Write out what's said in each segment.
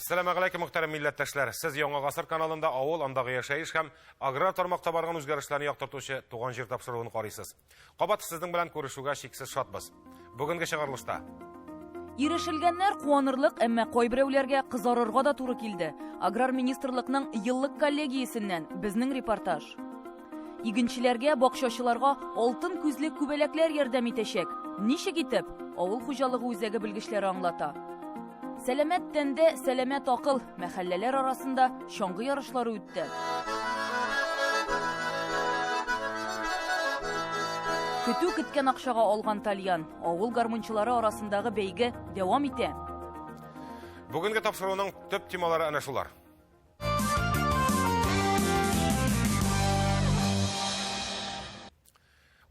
Assalamu alaikum muhtaram millatdoshlar. Siz Yangi G'asr kanalында avul andagы yashayış һәм аграр тармакта барган үзгәрешләрне яктыртучы туган җир тапшыруын карыйсыз. Кабат сезнең белән күрешүгә шиксез шатбыз. Бүгенге чыгарылышта Ирешелгәннәр куанырлык, әмма кайберәүләргә кызарырга да туры килде. Аграр министрлыкның еллык коллегиясеннән безнең репортаж. Игенчеләргә, бакчачыларга алтын күзле күбәләкләр ярдәм итәчәк. Ничек итеп? Авыл хуҗалыгы үзәге белгечләре аңлата. Сәламәт тәндә, сәламәт акыл мәхәлләләр арасында чаңгы ярышлары үтте. Көтү көткән акчага алган тальян, авыл гармунчылары арасындагы бәйге дәвам итә. Бүгенге тапшыруның төп темалары әнә шулар.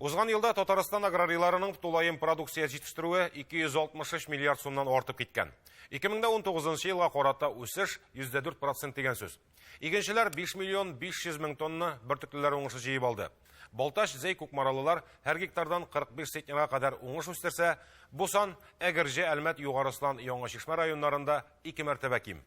Узган елда Татарстан аграрийларының тулайым продукция җитештерүе 263 миллиард сумнан артып киткән. 2019 елга карата үсеш 4% дигән сүз. Игенчеләр 5 миллион 500 мең тонна бөртеклеләр уңышы җыеп алды. Балташ, Зәй кукмаралылар һәр гектардан 45 центнерга кадәр уңыш үстерсә, бу сан Әгерҗе, Әлмәт, Югарыслан, Яңа Чишмә районнарында 2 мәртәбә ким.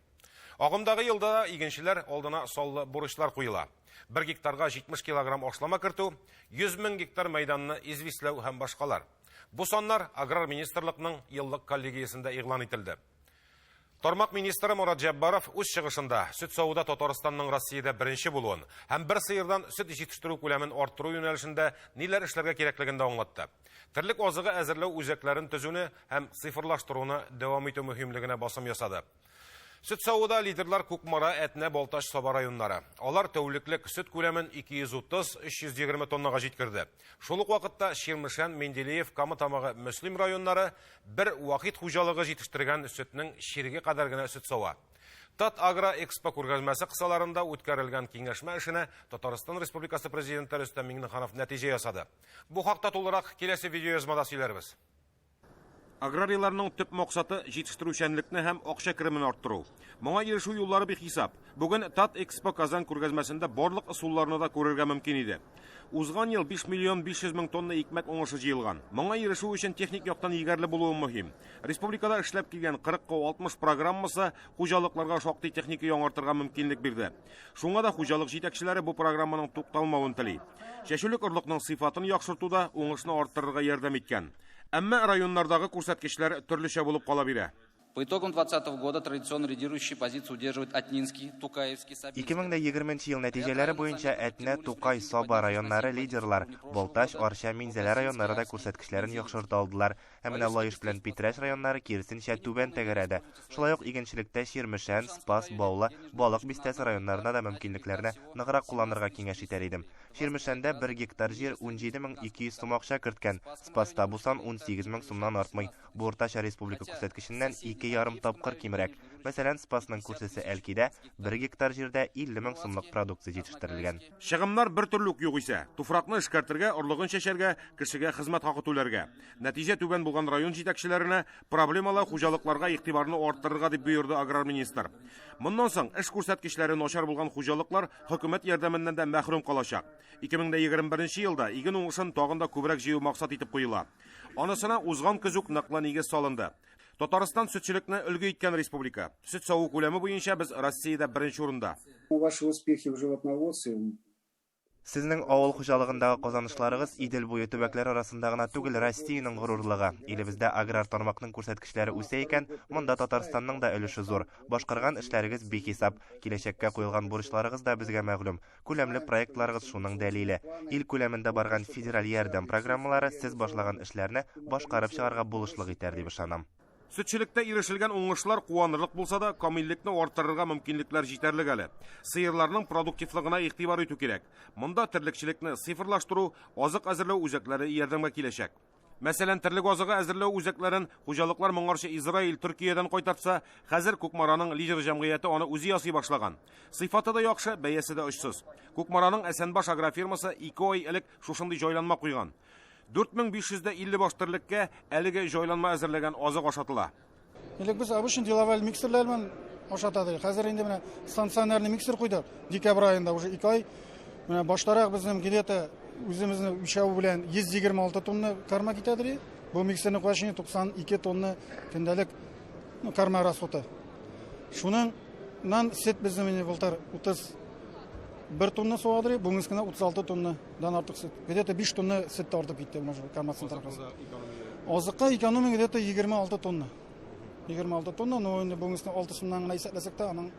Агымдагы елда игенчеләр алдына саллы бурычлар куела. 1 гектарга 70 килограмм ашлама кертү, 100 мең гектар мәйданны извисләү һәм башкалар. Бу саннар Аграр министрлыкның еллык коллегиясендә игълан ителде. Тармак министры Мурат Җаббаров үз чыгышында сөт сауда Татарстанның Россиядә беренче булуын һәм бер сыердан сөт җитештерү күләмен арттыру юнәлешендә ниләр эшләргә кирәклеген аңлатты. Терлек азыгы әзерләү үзәкләрен төзүне һәм цифрлаштыруны дәвам итү мөһимлегенә басым ясады. Сөт сауда лидерлар Кукмара, Әтнә, Балташ, Саба районнары. Алар тәүлеклек сөт күләмен 230-320 тоннага җиткерде. Шул ук вакытта Ширмешән, Менделеев, Камы-Тамагы, Мөслим районнары бер вакыт хуҗалыгы җитештергән сөтнең чириге кадәр генә сөт сава. Тат Агра Экспо күргәзмәсе кысаларында үткәрелгән киңәшмә эшенә Татарстан Республикасы президенты Рөстәм Миңнеханов нәтиҗә ясады. Бу хакта тулырак киләсе видеоязмада сөйләрбез. Аграрийларның төп максаты җитештерүчәнлекне һәм акча керемен арттыру. Моңа ирешү юллары бихисап. Бүген Тат Экспо Казан күргәзмәсендә барлык ысулларны да күрергә мөмкин иде. Узган ел 5 миллион 500 мең тонна икмәк уңышы җыелган. Моңа ирешү өчен техник яктан егәрле булуы мөһим. Республикада эшләп килгән 40-60 программасы хуҗалыкларга шактый техника яңартырга мөмкинлек бирде. Шуңа да хуҗалык җитәкчеләре бу программаның тукталмавын тели. Чәчүлек орлыкның сыйфатын яхшыртуда уңышны арттырырга ярдәм иткән. Әмма районнардагы күрсәткечләр төрлечә булып кала бирә. По итогам 2020 года традиционно лидирующие позиции удерживают Атнинский, Тукаевский, Сабин. 2020 ел нәтиҗәләре буенча Әтнә, Тукай, Саба районнары лидерлар. Балташ, Арча, Минзәлә районнары да күрсәткечләрен яхшырта алдылар. Һәм менә Лаеш белән Питрәш районнары киресенчә түбән тәгәрәде. Шулай ук игенчелектә Ширмешән, Спас, Баулы, Балык бистәсе районнарына да мөмкинлекләрне ныграк кулланырга киңәш итәр идем. Ширмешәндә 1 гектар җир 17200 сум акча керткән. Спаста бу сан 18000 сумнан артмый. Бу уртача республика күрсәткеченнән 2,5 тапкыр кимрәк. Мәсәлән, Спасның күрсәсе Әлкидә 1 гектар җирдә 50 мең сумлык продукция җитештерелгән. Чыгымнар бер төрлек юк исә, туфракны эшкәртергә, орлыгын чәчәргә, кешегә хезмәт хакы түләргә. Нәтиҗә түбән булган район җитәкчеләренә проблемалы хуҗалыкларга игътибарны арттырырга дип боерды аграр министр. Моннан соң эш күрсәткечләре начар булган хуҗалыклар хөкүмәт ярдәменнән дә мәхрүм калачак. 2021 елда иген уңышын тагын да күбрәк җыю максат итеп куела. Анысына узган көзүк ныклы нигез салынды. Татарстан сөтчелекне өлге иткән республика. Сөт саву күләме буенча без Россиядә беренче урында. Ваши успехи в животноводстве. Сезнең авыл хуҗалыгындагы казанышларыгыз Идел буе төбәкләр арасында гына түгел, Россиянең горурлыгы. Илебездә аграр тармакның күрсәткечләре үсә икән, монда Татарстанның да өлеше зур. Башкарган эшләрегез бихисап, киләчәккә куелган бурычларыгыз да безгә мәгълүм. Күләмле проектларыгыз шуның дәлиле. Ил күләмендә барган федераль ярдәм программалары сез башлаган эшләрне башкарып чыгарга булышлык итәр дип ышанам. Сөтчелектә ирешелгән уңышлар куанырлык булса да, камиллекне арттырырга мөмкинлекләр җитәрлек әле. Сыерларның продуктивлыгына игътибар итү кирәк. Монда терлекчелекне цифрлаштыру, азык әзерләү үзәкләре ярдәмгә киләчәк. Мәсәлән, терлек азыгы әзерләү үзәкләрен хуҗалыклар моңарчы Израиль, Төркиядән кайтартса, хәзер Кукмараның лидер җәмгыяте аны үзе ясый башлаган. Сыйфаты да яхшы, бәясе дә очсыз. Кукмараның Әсәнбаш агрофирмасы 2 ай элек шушындый җайланма куйган. 4550 баш терлеккә әлеге җайланма әзерләгән азык ашатыла. Без обычный деловой миксерлар белән ашатадык. Хәзер инде менә станционарный миксер куйдык. Декабрь аенда уже 2 ай. Менә баштарак безнең где-то үзебезнең үчәү белән 126 тонна карма китәдер. Бу миксерның куашыны 92 тонна көндәлек карма расходы. Шуннан сөт безнең менә былтыр 31 тонна суадыры, бүгенге көндә 36 тоннадан артык сөт. Где-то 5 тонна сөт артып китте моны кармасын таркасы. Азыкка экономия где-то 26 тонна. 26 тонна, но инде бүгенге 6-сыннан гына исәпләсәк тә аның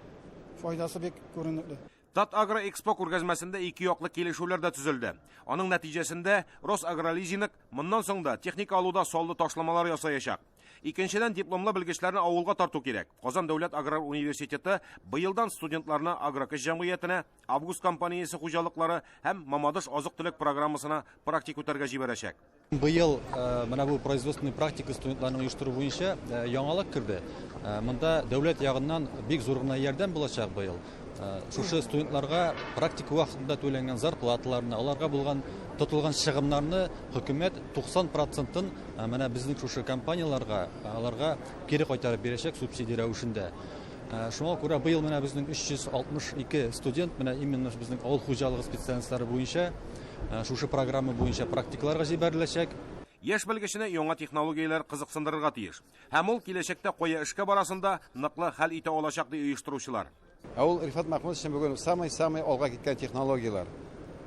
файдасы бик күренекле. Татагроэкспо күргәзмәсендә ике яклы килешүләр дә төзелде. Аның нәтиҗәсендә Росагролизинг моннан соң да техника алуда саллы ташламалар ясаячак. Икенчедән дипломлы белгечләрне авылга тарту кирәк. Казан дәүләт аграр университеты быелдан студентларны Агрокөч җәмгыятенә, Август компаниясе хуҗалыклары һәм Мамадыш азык-төлек программасына практик үтәргә җибәрәчәк. Быел менә бу производственный практика студентларның оештыру буенча яңалык керде. Монда дәүләт ягыннан бик зур гына ярдәм булачак быел. Шушы студентларга практика вакытында түләнгән зарплаталарны, аларга булган тотылган чыгымнарны хөкүмәт 90%-ын менә безнең шушы компанияларга, аларга кире кайтарып бирәчәк субсидия рәвешендә. Шуңа күрә быел менә безнең 362 студент менә именно безнең авыл хуҗалыгы специалистлары буенча шушы программа буенча практикаларга җибәреләчәк. Яшь белгечне яңа технологияләр кызыксындырырга тиеш. Һәм ул киләчәктә кая эшкә барасында ныклы хәл итә алачак ди оештыручылар. Ул Рифат Мәхмүтович бүген самый алга киткән технологиялар.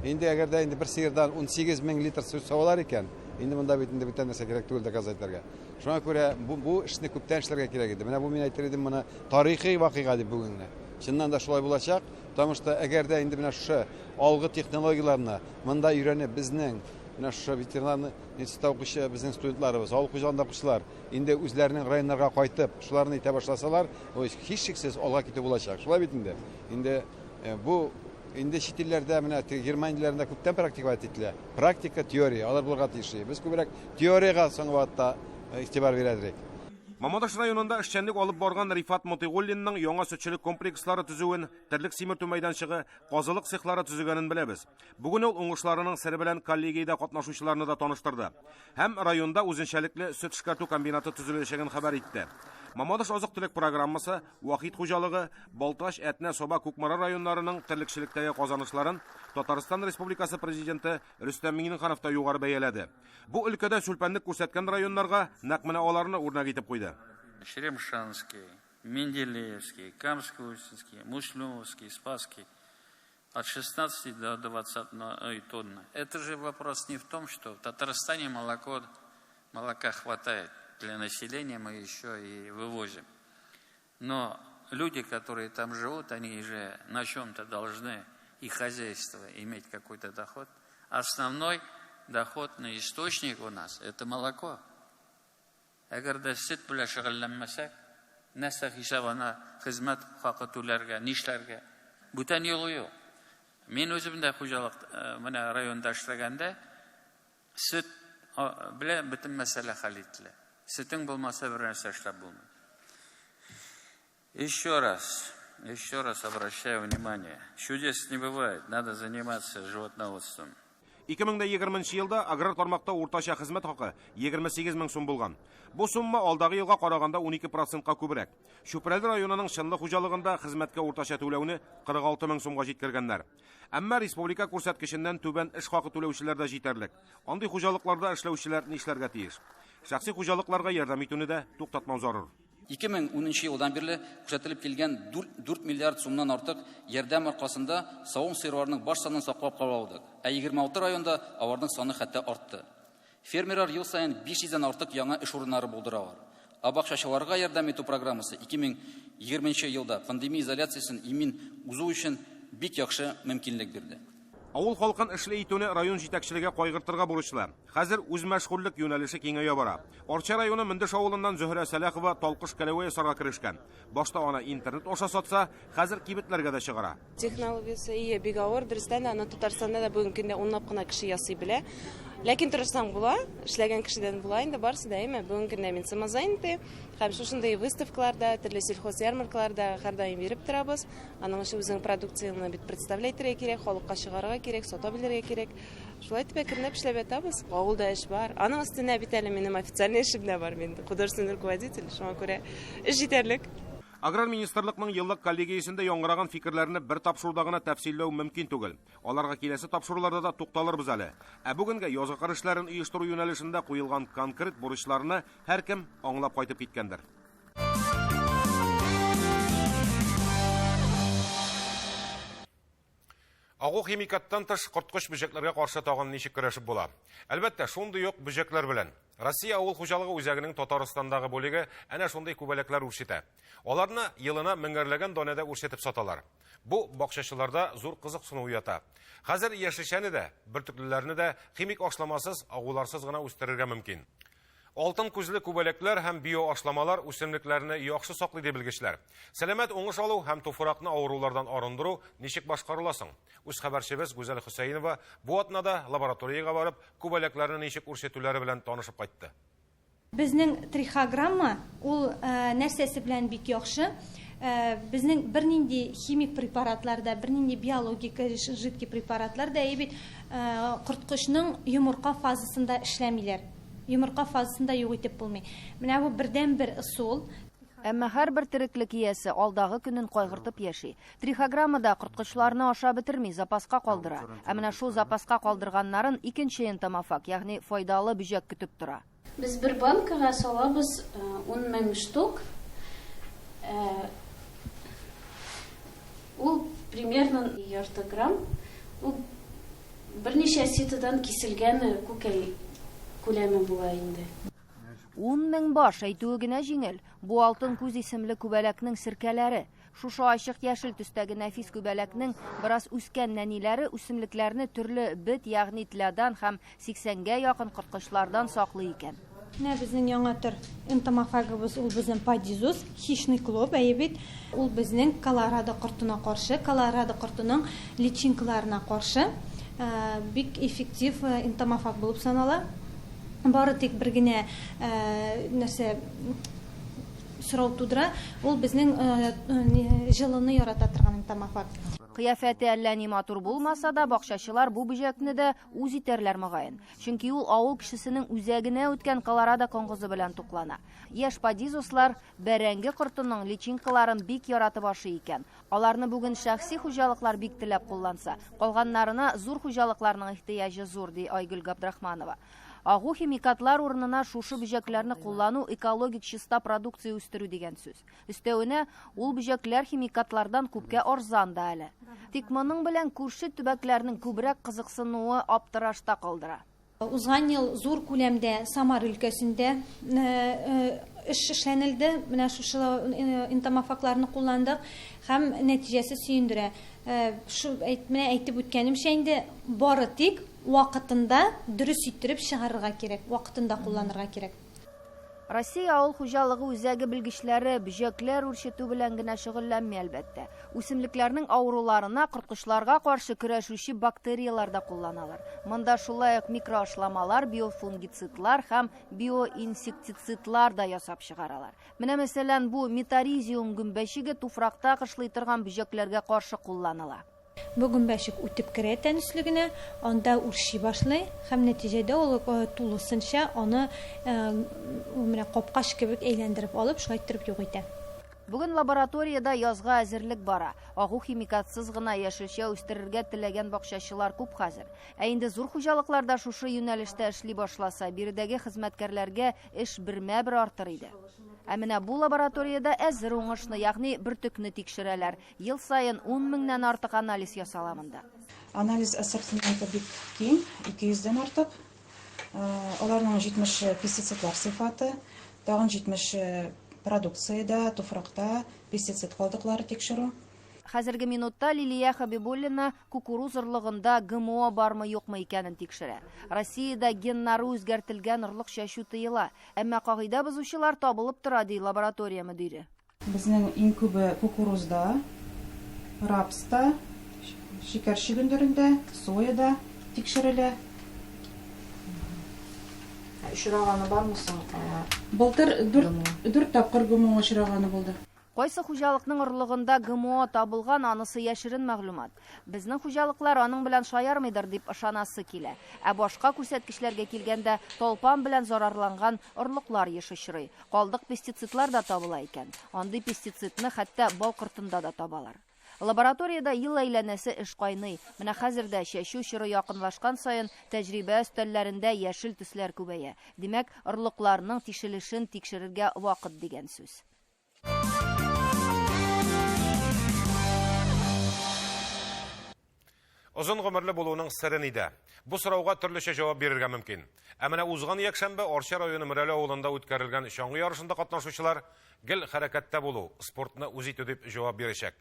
Инде әгәр дә инде бер сыердан 18 мең литр сөт савалар икән, инде монда бит инде бүтән нәрсә кирәк түгел доказательләргә. Шуңа күрә бу эшне күптән эшләргә кирәк иде. Менә бу мин әйтер идем, моны тарихи вакыйга дип бүгенне. Чыннан да шулай булачак, потому что әгәр дә инде менә шушы алгы технологияларны монда өйрәнеп безнең менә шушы ветеринарны институтта укучы безнең студентларыбыз, авыл хуҗалыгында укучылар инде үзләренең районнарга кайтып, шуларны итә башласалар, һичшиксез алга китү булачак. Шулай бит инде. Инде бу инде чит илләрдә менә Германияләрдә күптән практика ителә. Практика, теория, алар булырга тиеш. Без күбрәк теорияга соңгы вакытта игътибар бирәдек. Мамадыш районында эшчәнлек алып барган Рифат Мотыйгуллинның яңа сөтчелек комплекслары төзүен, терлек симертү мәйданчыгы, казылык цехлары төзегәнен беләбез. Бүген ул уңышларының сәре белән коллегиядә катнашучыларны да таныштырды. Һәм районда үзенчәлекле сөт эшкәртү комбинаты төзеләчәген хәбәр итте. Мамадыш азык-төлек программасы Вахит хуҗалыгы, Балташ, Әтнә, Соба, Күкмара районнарының терлекчелектәге казанышларын Татарстан Республикасы президенты Рөстәм Миңнеханов та югары бәяләде. Бу өлкәдә сүлпәнлек күрсәткән районнарга нәкъ менә аларны үрнәк итеп куйды. Черемшанский, Менделеевский, Камско-Устинский, Мушлюмовский, Спасский. От 16 до 20 тонн. Это же вопрос не в том, что в Татарстане молока хватает. Для населения мы еще и вывозим. Но люди, которые там живут, они же на чем-то должны и хозяйство иметь какой-то доход. Основной доходный источник у нас – это молоко. Әгәр дә сөт белән шөгыльләнмәсәк, нәрсә хисабына хезмәт хакы түләргә, нишләргә? Бүтән юлы юк. Мин үзем дә хуҗалык менә районда эшләгәндә сөт белән бөтен мәсьәлә хәл ителә. Сөтең булмаса бер нәрсә эшләп булмый. Еще раз обращаю внимание. Чудес не бывает, надо заниматься животноводством. 2020 елда аграр тармакта уртача хезмәт хакы 28 мең сум булган. Бу сумма алдагы елга караганда 12%-ка күбрәк. Шүпрәле районының чынлы хуҗалыгында хезмәткә уртача түләүне 46 мең сумга җиткергәннәр. Әмма республика күрсәткеченнән түбән эш хакы түләүчеләр дә җитәрлек. Андый хуҗалыкларда эшләүчеләр нишләргә тиеш? Шәхси хуҗалыкларга ярдәм итүне дә туктатмау зарур. 2010 елдан бирле күрсәтелеп килгән 4 миллиард сумнан артык ярдәм аркасында савым сыерларының баш санын саклап калдык. 26 районда аларның саны хәтта артты. Фермерлар ел саен 500-дән артык яңа эш урыннары булдыралар. Бакчачыларга ярдәм итү программасы 2020 елда пандемия изоляциясын имин узу өчен бик яхшы мөмкинлек бирде. Авыл халкын эшле итүне район җитәкчелеге кайгыртырга бурычлы. Хәзер үз мәшгульлек юнәлеше киңәя бара. Арча районы Мендеш авылыннан Зөһрә Сәләхова талкыш кәләвә ясарга керешкән. Башта ана интернет аша сатса, хәзер кибетләргә дә чыгара. Технологиясе ие бик авыр, дөрестән аны Татарстанда да бүгенге көндә унлап кына кеше ясый белә. Ләкин тырышсаң була, эшләгән кешедән була инде барысы да әйме. Бүгенге көндә мин самозанятый, һәм шушындай выставкаларда, төрле сельхозярмаркаларда һәрдаим биреп торабыз. Аның өчен үзенең продукцияны бит представляйтырга кирәк, халыкка чыгарырга кирәк, сата белергә кирәк. Шулай итеп әкренләп эшләп ятабыз. Авылда эш бар. Аның өстенә бит әле минем официальный эшем дә бар, мин художественный руководитель. Шуңа күрә эш җитәрлек. Аграр министрлыкның еллык коллегиясендә яңгыраган фикерләрне бер тапшыруда гына тәфсилләү мөмкин түгел. Аларга киләсе тапшыруларда да тукталырбыз әле. Бүгенгә язгы эшләрен оештыру юнәлешендә куелган конкрет бурычларны һәркем аңлап кайтып киткәндер. Агу химикаттан тыш корткыч бөҗәкләргә каршы тагын ничек көрәшеп була? Әлбәттә, шундый ук бөҗәкләр белән. Россия авыл хуҗалыгы үзәгенең Татарстандагы бүлеге әнә шундый күбәләкләр үрчетә. Аларны елына меңәрләгән данәдә үрчетеп саталар. Бу бакчачыларда зур кызыксыну уята. Хәзер яшелчәне дә, бөртеклеләрне дә химик ашламасыз, агуларсыз гына үстерергә мөмкин. Алтын күзле күбәләкләр һәм биоашламалар үсемлекләрне яхшы саклый дип белгечләр. Сәламәт уңыш алу һәм туфракны авырулардан арындыру ничек башкарыласың? Үз хәбәрчебез Гүзәл Хөсәйнова бу атнада лабораториягә барып, күбәләкләрне ничек үрчетүләре белән танышып кайтты. Безнең трихограмма ул нәрсәсе белән бик яхшы. Безнең бернинди химик препаратларда, бернинди биологик жидкий препаратларда әйбит корткычның йомырка фазасында эшләмиләр. Йомырка фазасында юк итеп булмый. Менә бу бердән бер ысул. Әмма һәрбер тереклек иясе алдагы көнен кайгыртып яши. Трихограммада корткычларны аша бетерми, запаска калдыра. Ә менә шул запаска калдырганнарын икенче энтомофаг, ягъни файдалы бөҗәк көтеп тора. Без бер банкага салабыз 10 мең штук. Ул примерно ярты грамм. Ул берничә ситадан киселгән күкәй күләме була инде. 10 мең баш әйтүе генә җиңел. Бу алтын күз исемле күбәләкнең серкәләре. Шушы ачык яшел төстәге нәфис күбәләкнең бераз үскән нәниләре үсемлекләрне төрле бит, ягъни тлядан һәм 80гә якын корткычлардан саклый икән. Менә безнең яңа төр энтомофагыбыз ул безнең падизус, хищный клоп, әйбит. Ул безнең Колорадо кортына каршы, Колорадо кортының личинкаларына каршы бик эффектив энтомофаг булып санала. Бары тик бер генә нәрсә сорау тудыра, ул безнең җылыны ярата торган энтомофаг. Кыяфәте әллә ни матур булмаса да, бакчачылар бу бөҗәкне дә үз итәрләр мөгаен. Чөнки ул авыл кешесенең үзәгенә үткән Колорадо коңгызы белән туклана. Яшь падизуслар бәрәңге кортының личинкаларын бик яратып ашый икән. Аларны бүген шәхси хуҗалыклар бик теләп кулланса, калганнарына зур хуҗалыкларның ихтыяҗы зур, ди Айгөл Габдрахманова. Агу химикатлар урынына шушы бөҗәкләрне куллану экологик чиста продукция үстерү дигән сүз. Өстәвенә, ул бөҗәкләр химикатлардан күпкә арзан да әле. Тик моның белән күрше төбәкләрнең күбрәк кызыксынуы аптырашта калдыра. Узган ел зур күләмдә Самар өлкәсендә эшләнелде. Менә шушы энтомофагларны кулландык һәм нәтиҗәсе сөендерә. Менә әйтеп үткәнемчә инде бары тик вакытында дөрес иттереп чыгарырга кирәк, вакытында кулланырга кирәк. Россия авыл хуҗалыгы үзәге белгечләре бөҗәкләр үрчетү белән генә шөгыльләнмәй әлбәттә. Үсемлекләрнең авыруларына корткычларга каршы көрәшүче бактериялар да кулланалар. Монда шулай ук микроашламалар, биофунгицидлар һәм биоинсектицидлар да ясап чыгаралар. Менә мәсәлән, бу метаризиум гөмбәчиге туфракта кышлый торган бөҗәкләргә каршы кулланыла. Бу гөмбәчек үтеп керә тәнислегенә, анда үрши башлый һәм нәтиҗәдә ул тулысынча аны менә капкач кебек әйләндереп алып, шайтырып юк итә. Бүген лабораторияда язга әзерлек бара. Агу химикатсыз гына яшелчә үстерергә теләгән бакчачылар күп хәзер. Ә инде зур хуҗалыкларда шушы юнәлештә эшли башласа, биредәге хезмәткәрләргә эш бермә-бер артыр иде. Ә менә бу лабораторияда әзер уңышны, ягъни бөртекне тикшерәләр. Ел саен 10 меңнән артык анализ ясала монда. Анализ ассортименты бик киң, 200-дән артык. Аларның 70 пестицидлар сыйфаты, тагын 70 продукциядә, туфракта пестицид калдыклары тикшерү. Хәзерге минутта Лилия Хабибуллина кукуруз орлыгында ГМО бармы юкмы икәнен тикшерә. Россиядә геннары үзгәртелгән орлык чәчү тыела. Әмма кагыйдә бозучылар табылып тора, ди лаборатория мөдире. Безнең иң күбе кукурузда, рапста, шикәр чөгендерендә, сояда тикшерелә. Очраганы бармы соң? Былтыр 4 тапкыр ГМО очраганы булды. Кайсы хуҗалыкның орлыгында ГМО табылган, анысы яшерен мәгълүмат. Безнең хуҗалыклар аның белән шаярмыйдыр дип ышанасы килә. Ә башка күрсәткечләргә килгәндә толпан белән зарарланган орлыклар ешышрый. Калдык пестицидлар да табыла икән. Андый пестицидны хәтта бал кортында да табалар. Лабораторияда ел әйләнәсе эш кайный. Менә хәзердә чәчү чоры якынлашкан саен тәҗрибә өстәлләрендә яшел төсләр күбәя. Димәк, орлыкларның тишелешен тикшерергә вакыт дигән сүз. Озын гомерле булуның сыры ниде? Бу сорауга төрлечә җавап бирергә мөмкин. Ә менә узган якшәмбе Арча районы Мөрәле авылында үткәрелгән чаңгы ярышында катнашучылар гел хәрәкәттә булу, спортны үз итү дип җавап бирәчәк.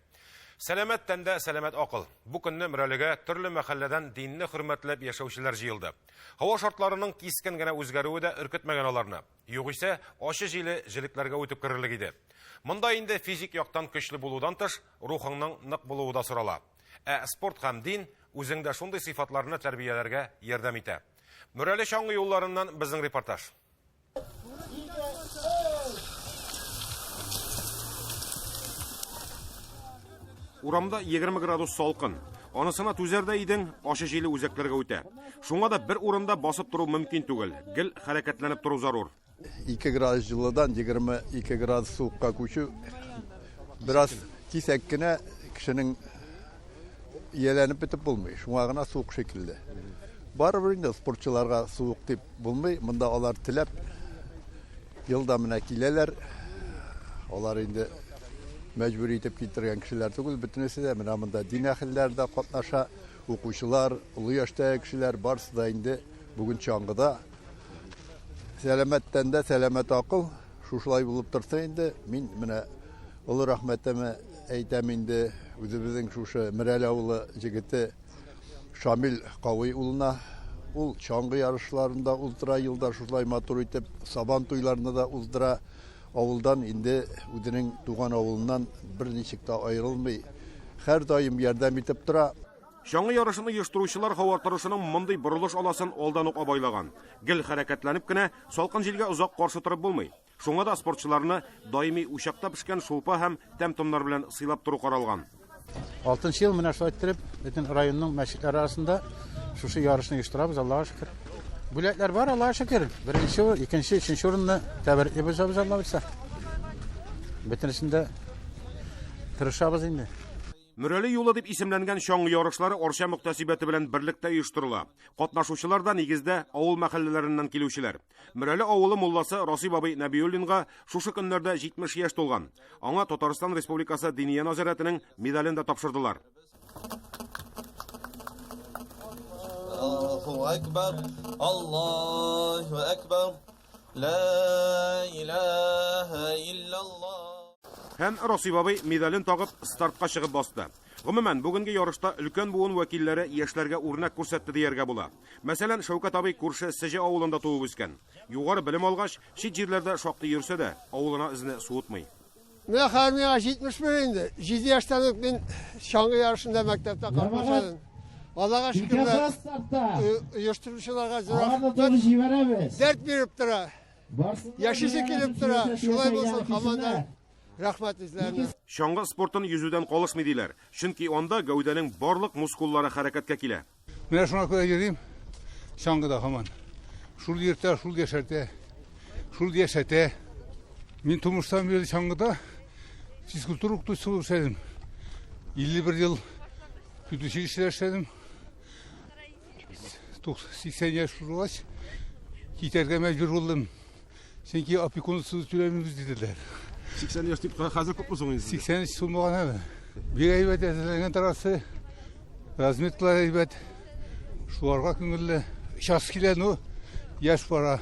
Сәламәт тәндә сәламәт акыл. Бу көнне Мөрәлегә төрле мәхәлләдән динне хөрмәтләп яшәүчеләр җыелды. Һава шартларының кискен генә үзгәрүе дә өркетмәгән аларны. Югыйсә, ачы җиле җилекләргә үтеп керерлек иде. Монда инде физик яктан көчле булудан тыш, рухыңның нык булуы да сорала. Ә спорт һәм дин үзеңдә шундый сыйфатларны тәрбияләргә ярдәм итә. Мөрәле чаңгы юлларыннан безнең репортаж. Урамда 20 градус салкын. Анысына түзәрдә идең, ачы җиле үзәкләргә үтә. Шуңа да бер урында басып тору мөмкин түгел. Гел хәрәкәтләнеп тору зарур. 2 градус җылыдан 22 градус суыкка күчү biraz кисәк кенә кешенең ияләнеп бетеп булмый. Шуңа гына суык шикелле. Барыбер инде спортчыларга суык дип булмый. Монда алар теләп елда менә киләләр. Алар инде мәҗбүри итеп китергән кешеләр түгел, бөтенесе дә менә монда дин әһелләре дә катнаша, укучылар, улы яшьтәге кешеләр барысы да инде бүген чаңгыда. Сәламәттән дә сәламәт акыл, шушылай булып торса инде, мин менә олы рәхмәтемне әйтәм инде үзебезнең шушы Мөрәле авылы җегете Шамил Кавый улына. Ул чаңгы ярышларында уздыра, елда шулай матур итеп, сабан туйларында да уздыра. Авылдан инде үзенең туган авылыннан бер ничек тә аерылмый, һәр даим ярдәм итеп тора. Чаңгы ярышын оештыручылар һава торышының мондый борылыш аласын алдан ук абайлаган. Гел хәрәкәтләнеп кенә салкын җилгә озак каршы торып булмый. Шуңа да спортчыларны даими учакта пешкән шулпа һәм тәм-томнар белән сыйлап туру каралган. 6 ел менә шулай итеп, бөтен районның мәчетләре арасында шушы ярышны оештырабыз, Аллаһка шөкер. Бүләкләр бар, Аллаһка шөкер. Беренче, икенче, өченче урынны тәбәрик итәбез, Аллаһ билсә. Бөтенесендә тырышабыз инде. Мөрәле юлы дип исемләнгән чаңгы ярышлары Арча мөхтәсибәте белән берлектә оештырыла. Катнашучылар да нигездә авыл мәхәлләләреннән килүчеләр. Мөрәле авылы мулласы Расиб абый Нәбиуллинга шушы көннәрдә 70 яшь тулган. Аңа Татарстан Республикасы Диния назаратының медален дә тапшырдылар. Аллаһу акбар, Аллаһу акбар, ла илаһа иллаллаһ. Һәм Расиб абый медален тагып стартка чыгып басты. Гомумән, бүгенге ярышта өлкән буын вәкилләре яшьләргә үрнәк күрсәтте дияргә була. Мәсәлән, Шәүкәт абый күрше Сеҗе авылында туып үскән. Югары белем алгач, чит җирләрдә шактый йөрсә дә, авылына изне суытмый. Мен хәзер 71 инде. 7 яшьтән үк мин чаңгы ярышында мәктәптә катнашам. Аллаһка шөкер, оештыручыларга дәрт биреп тора. Яшисе килеп тора. Шулай булсын, һаман рәхмәт үзләренә. Чаңгы спортын йөзүдән калышмый диләр. Чөнки анда гәүдәнең барлык мускуллары хәрәкәткә килә. Менә шуңа күрә йөрим. Чаңгыда һаман. Шул йөртә, шул яшәртә. Шул яшәтә. Мин тумыштан бери чаңгыда физкультура укытучысы булып эшләдем. 51 ел училищеда эшләдем. 80 яшь булгач китәргә мәҗбүр булдым. Чөнки опекунсыз түләмибез диделәр. 80 яшь дип хәзер күпме соң инде? 80 яшь булмаган әбе. Бик әйбәт әзерләнгән тарасы. Разметкалар әйбәт. Шуларга күңелле. Участкилар ну яшь бара.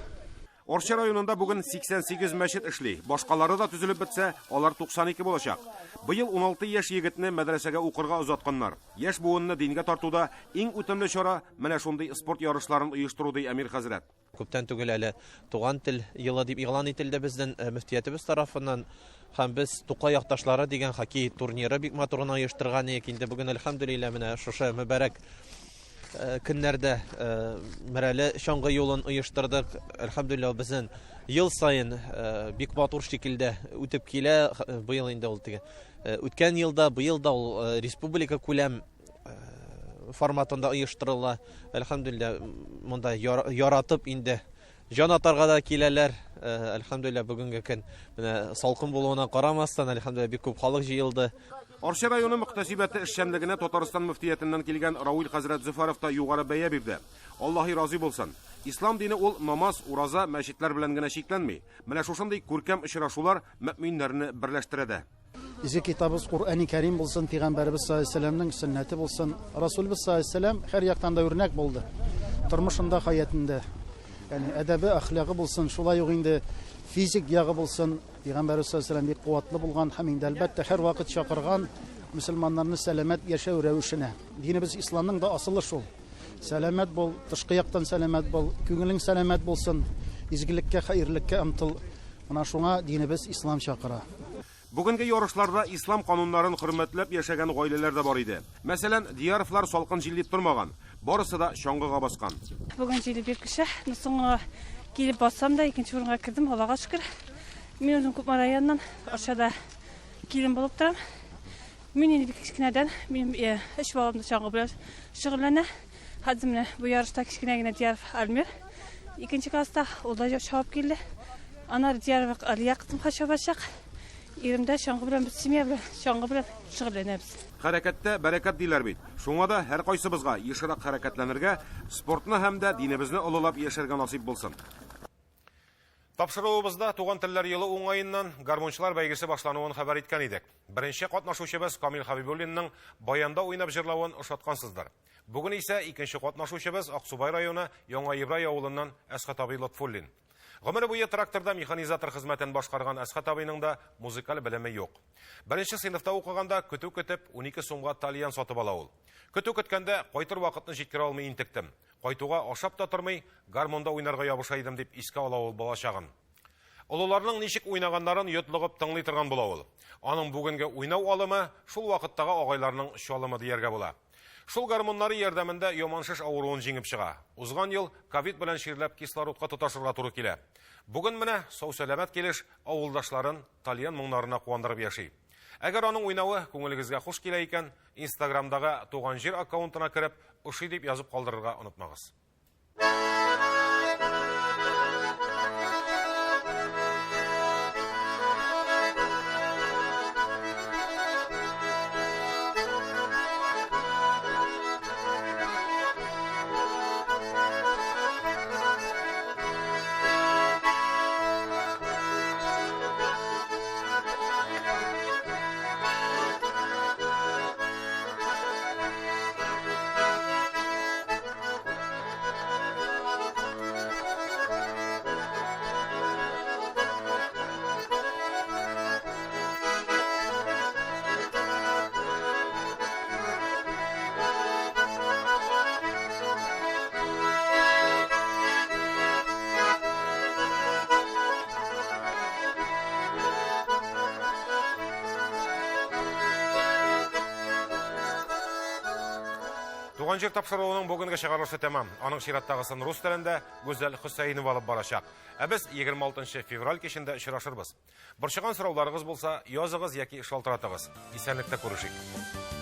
Арча районында бүген 88 мәчет эшли. Башкалары да төзелеп бетсә, алар 92 булачак. Быел 16 яшь егетне мәдрәсәгә укырга озатканнар. Яшь буынны дингә тартуда иң үтемле чара менә шундый спорт ярышларын оештыру ди Әмир хәзрәт. Күптән түгел әле туган тел елы дип игълан ителде безнең мөфтиятебез тарафыннан. Һәм без Тукай якташлары дигән хоккей турниры бик матурына оештырган идек. Инде бүген әлхәмдүлиллә менә шушы мөбарәк көннәрдә Мөрәле чаңгы юлын оештырдык. Әлхәмдүлиллә безнең ел сайын бик матур шикелдә үтеп килә. Быел инде ул тиге. Үткән елда, быел да ул республика күләм форматында оештырыла. Әлхәмдүлиллә монда яратып инде җан атарга да киләләр. Әлхәмдүлиллә бүгенге көн менә салкын булуына карамастан, әлхәмдүлиллә бик күп халык җыелды. Арча районы мөхтәсибәте эшчәнлегенә Татарстан мөфтиятеннән килгән Рауил хәзрәт Зөфаров та югары бәя бирде. Аллаһы разый булсын. Ислам дине ул намаз, ураза, мәчетләр белән генә шикләнми. Менә шушындый күркәм очрашулар мөэминнәрне берләштерә дә. изге китабыбыз Кур'ан-ы Кәрим булсын, Пәйгамбәрбез саллаллаһу алейһи ва сәлләмнең сөннәте булсын, Расулыбыз саллаллаһу алейһи ва сәлләм һәр яктан да үрнәк булды. Тормышында, хаятында. Ягъни әдәбе, әхлагы булсын, шулай ук инде физик ягы булсын, Пәйгамбәрбез саллаллаһу алейһи ва сәлләм бик куатлы булган һәм инде әлбәттә һәр вакыт чакырган мөселманнарны сәламәт яшәү рәвешенә. Динебез исламның да асылы шул. Сәламәт бул, тышкы яктан сәламәт бул, күңелең сәламәт булсын, изгелеккә, хәерлеккә омтыл. Менә шуңа динебез ислам чакыра. Бүгенге ярышларда ислам кануннарын хөрмәтләп яшәгән гаиләләр дә бар иде. Мәсәлән, Дияровлар салкын җиллип тормаган. Барысы да чаңгыга баскан. Бүген җилле бик кеше. Соңга килеп бассам да икенче урынга кирдем, Аллага шөкер. Мин үзем Күпме районыннан ашада килен булып торам. Мин инде бик кичкенәдән мин эш вакытымда чаңгы белән шөгыльләнә. Хәзер менә бу ярышта кичкенә генә Дияров Альмир. Икенче класста ул да чабып килде. Анар Дияров Алия кызым хашабачак. Иремдә чаңгы белән без семья белән чаңгы белән шөгыльләнәбез. Хәрәкәттә бәрәкәт диләр бит. Шуңа да һәр кайсыбызга ешрак хәрәкәтләнергә, спортны һәм дә динебезне олылап яшәргә насип булсын. Тапшыруыбызда туган телләр елы уңаеннан гармончылар бәйгесе башлануын хәбәр иткән идек. Беренче катнашучыбыз Камил Хабибуллинның баянда уйнап җырлавын ошаткансыздыр. Бүген исә икенче катнашучыбыз Аксубай районы Яңа Ибрай авылыннан Әсхат абый Лотфуллин. Гомере буе тракторда механизатор хезмәтен башкарган Әсхат абыйның да музыкаль белеме юк. Беренче сыйныфта укыганда көтү көтеп 12 сумга тальян сатып ала ул. Көтү көткәндә кайтыр вакытны җиткерә алмый интектем. Кайтуга ашап та тормый, гармонда уйнарга ябыша идем дип искә ала ул балачагын. Олыларның ничек уйнаганнарын йотлыгып тыңлый торган була ул. Аның бүгенге уйнау алымы шул вакыттагы агайларның чалымы дияргә була. Шул гармоннары ярдәмендә яманшыш авыруын җиңеп чыга. Узган ел ковид белән ширләп кислородка тоташырга туры килә. Бүген менә сау-сәламәт килеш авылдашларын тальян моңнарына куандырып яши. Әгәр аның уйнавы күңелегезгә хуш килә икән, Instagramдагы Туган җир аккаунтына кереп, ушый дип язып калдырырга онытмагыз. Туган җир тапшыруының бүгенге чыгарылышы тәмам. Аның чираттагысын рус телендә Гүзәл Хөсәйнова алып барачак. Ә без 26 февраль кичендә очрашырбыз. Борчыган сорауларыгыз булса, языгыз яки шалтыратыгыз. Исәнлектә күрешик.